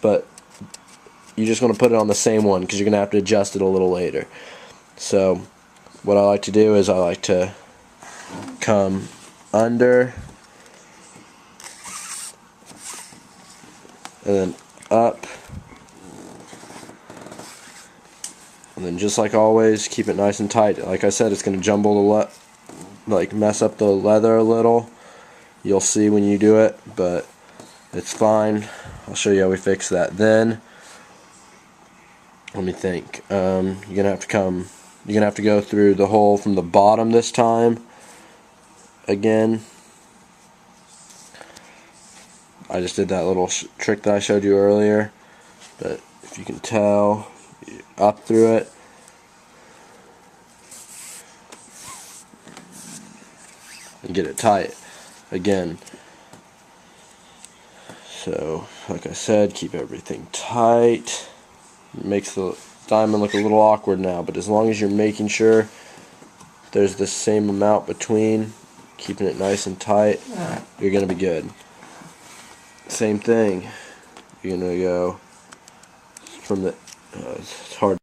but you're just going to put it on the same one because you're going to have to adjust it a little later. So what I like to do is I like to come under and then up, and then just like always, keep it nice and tight. Like I said, it's going to jumble the like mess up the leather a little. You'll see when you do it, but it's fine. I'll show you how we fix that. Then let me think. You're gonna have to go through the hole from the bottom this time. Again, I just did that little trick that I showed you earlier, but if you can tell, up through it. And get it tight again. So like I said, keep everything tight. It makes the diamond look a little awkward now, but as long as you're making sure there's the same amount between, keeping it nice and tight, you're gonna be good. Same thing, you're gonna go from the it's hard.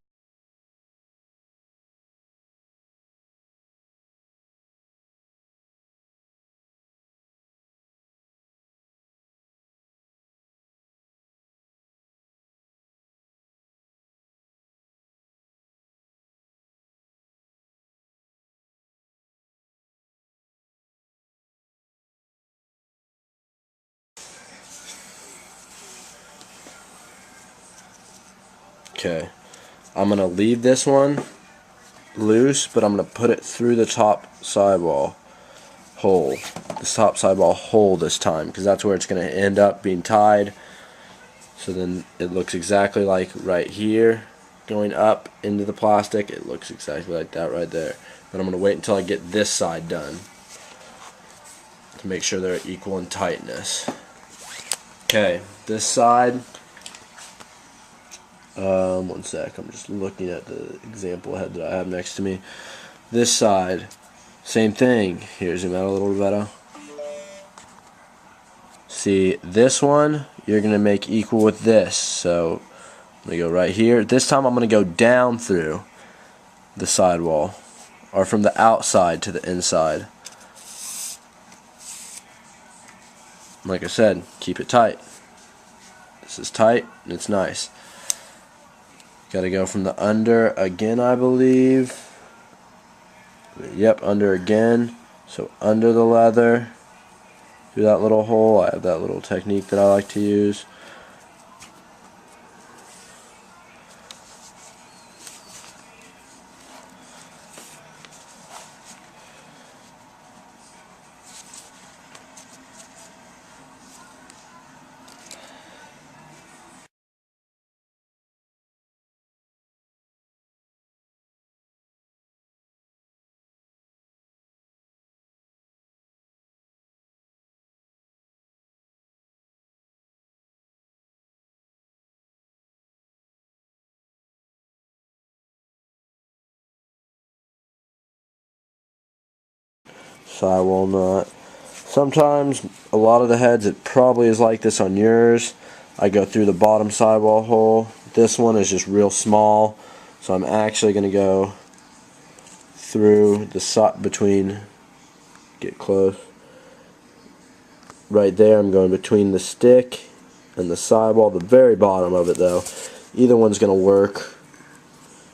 Okay, I'm gonna leave this one loose, but I'm gonna put it through the top sidewall hole, this top sidewall hole this time, because that's where it's gonna end up being tied. So then it looks exactly like right here, going up into the plastic. It looks exactly like that right there. But I'm gonna wait until I get this side done to make sure they're equal in tightness. Okay, this side. One sec, I'm just looking at the example head that I have next to me. This side, same thing. Here, zoom out a little, Roberto. See, this one, you're going to make equal with this. So, I'm going to go right here. This time I'm going to go down through the sidewall, or from the outside to the inside. Like I said, keep it tight. This is tight, and it's nice. Got to go from the under again, I believe. Yep, under again. So under the leather, through that little hole. I have that little technique that I like to use. Sidewall knot. Sometimes, a lot of the heads, it probably is like this on yours. I go through the bottom sidewall hole. This one is just real small, so I'm actually going to go through the side between, get close, right there. I'm going between the stick and the sidewall, the very bottom of it though. Either one's going to work.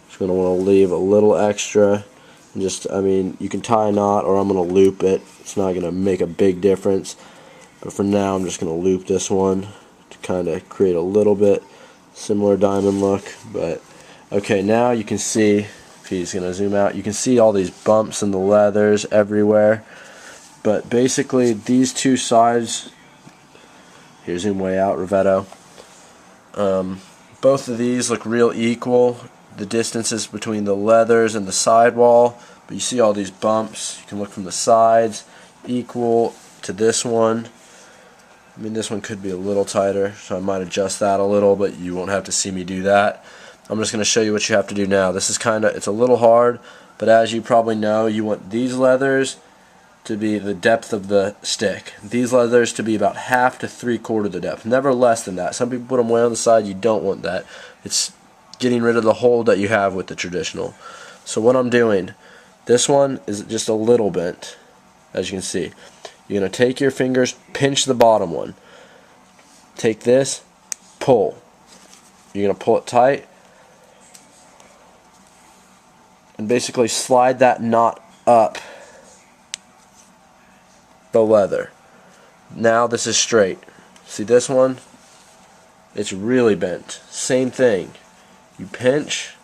Just going to want to leave a little extra. Just, I mean, you can tie a knot, or I'm going to loop it. It's not going to make a big difference. But for now, I'm just going to loop this one to kind of create a little bit similar diamond look. But okay, now you can see, if he's going to zoom out, you can see all these bumps in the leathers everywhere. But basically, these two sides, here, zoom way out, Rivetto. Both of these look real equal. The distances between the leathers and the sidewall, but you see all these bumps. You can look from the sides, equal to this one. I mean, this one could be a little tighter, so I might adjust that a little, but you won't have to see me do that. I'm just going to show you what you have to do now. This is it's a little hard, but as you probably know, you want these leathers to be the depth of the stick. These leathers to be about half to 3/4 the depth, never less than that. Some people put them way on the side. You don't want that. It's getting rid of the hold that you have with the traditional. So what I'm doing, this one is just a little bent, as you can see. You're going to take your fingers, pinch the bottom one. Take this, pull. You're going to pull it tight and basically slide that knot up the leather. Now this is straight. See this one? It's really bent. Same thing. You pinch.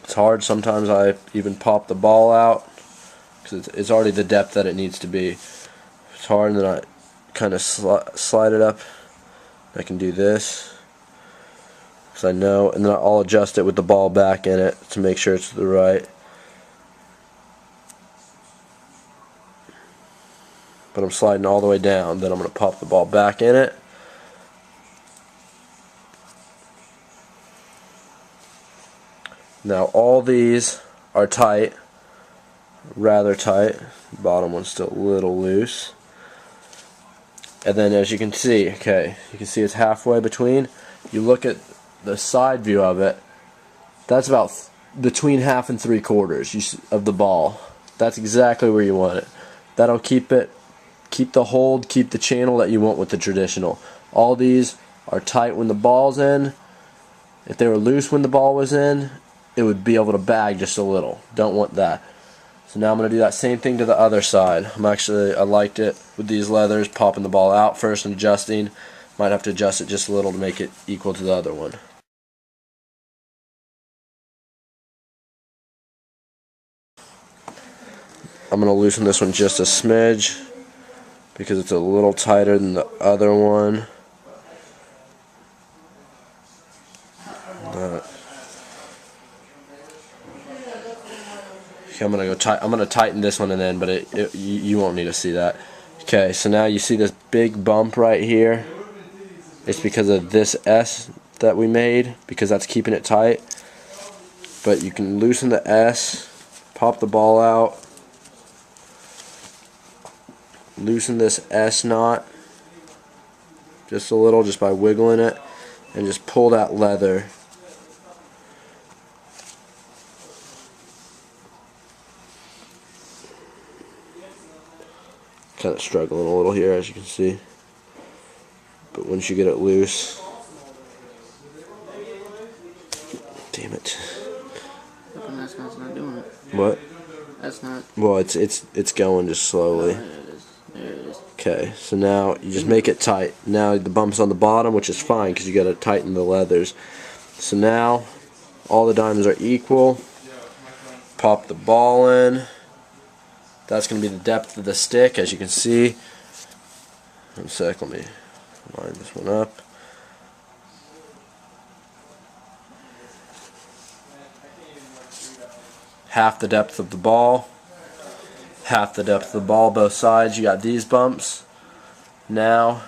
It's hard. Sometimes I even pop the ball out because it's already the depth that it needs to be. It's hard, and then I kind of slide it up. I can do this because I know, and then I'll adjust it with the ball back in it to make sure it's the right. But I'm sliding all the way down. Then I'm going to pop the ball back in it. Now all these are tight, rather tight. The bottom one's still a little loose. And then as you can see, okay, you can see it's halfway between. You look at the side view of it, that's about between half and 3/4 of the ball. That's exactly where you want it. That'll keep the hold, keep the channel that you want with the traditional. All these are tight when the ball's in. If they were loose when the ball was in, it would be able to bag just a little. Don't want that. So now I'm going to do that same thing to the other side. I liked it with these leathers, popping the ball out first and adjusting. Might have to adjust it just a little to make it equal to the other one. I'm going to loosen this one just a smidge because it's a little tighter than the other one. Okay, I'm gonna tighten this one and then, but you won't need to see that. Okay, so now you see this big bump right here. It's because of this S that we made, because that's keeping it tight. But you can loosen the S, pop the ball out, loosen this S knot just a little, just by wiggling it, and just pull that leather. Kind of struggling a little here, as you can see, but once you get it loose, damn it. That's not doing it. What? That's not. Well, it's going just slowly. There it is. Okay, so now you just make it tight. Now the bump's on the bottom, which is fine because you got to tighten the leathers. So now all the diamonds are equal. Pop the ball in. That's going to be the depth of the stick, as you can see. One sec, let me line this one up. Half the depth of the ball. Half the depth of the ball, both sides. You got these bumps. Now,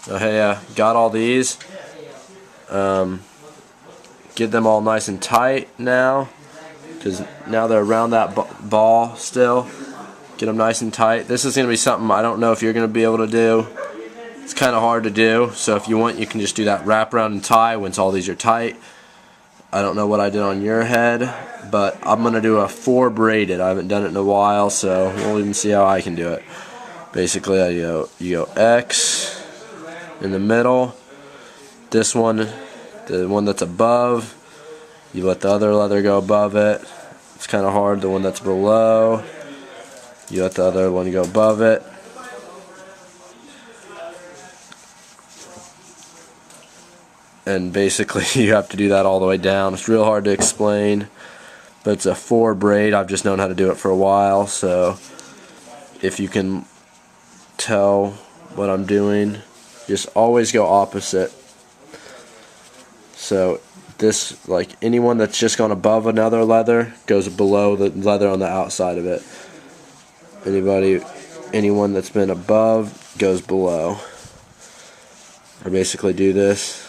Nohea got all these. Get them all nice and tight now, because now they're around that ball still. Get them nice and tight. This is going to be something I don't know if you're going to be able to do. It's kind of hard to do, so if you want, you can just do that wrap around and tie once all these are tight. I don't know what I did on your head, but I'm going to do a 4 braided. I haven't done it in a while, so we'll even see how I can do it. Basically, you go X in the middle. This one, the one that's above, you let the other leather go above it. It's kind of hard. The one that's below, you let the other one go above it. And basically you have to do that all the way down. It's real hard to explain, but it's a 4 braid. I've just known how to do it for a while, so if you can tell what I'm doing, just always go opposite. So this, like anyone that's just gone above another leather goes below the leather on the outside of it. Anyone that's been above goes below. I basically do this.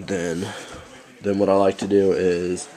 then what I like to do is